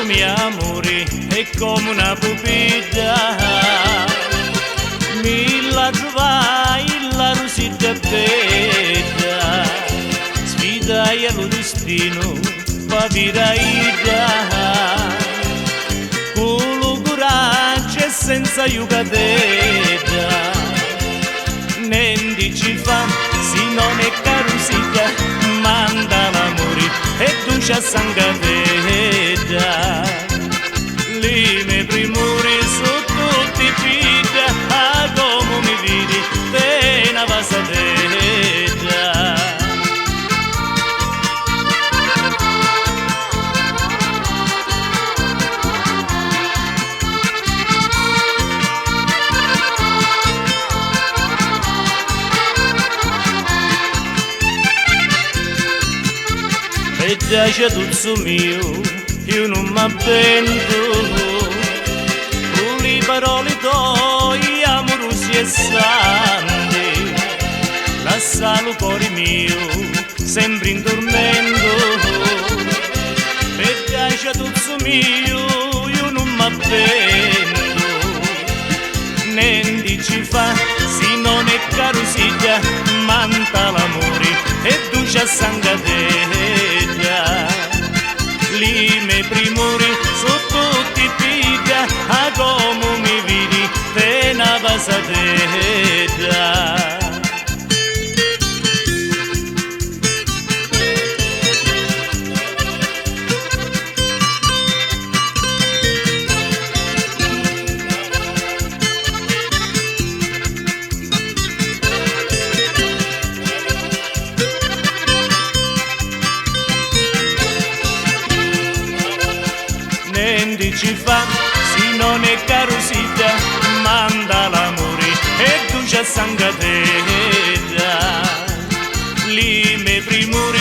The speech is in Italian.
mio amore è come una pupilla, mi la trovai la rosetta bella, sfidai allo destino, papiraida, con lo coraggio e senza iucatetta, niente ci fa, se non è carusiglia, manda l'amore e duce a sangatetta. Lì mi primuri su tutti i figli, a come mi vedi, te una vasatetta. E giace tutto mio, io non m'appendo, con le parole tue amorosi e santi, lascialo cuore mio, sempre in tormento. E giace tutto mio, io non m'appendo, niente ci fa, se non è carosiglia, manta l'amore e duce a sangatella. Lì mi primuri su tutti i piglia, a come mi vedi, te una vasatella. Niente ci fa, se non è carosiglia, manda l'amore e duce a sangatella. Lì mi primuri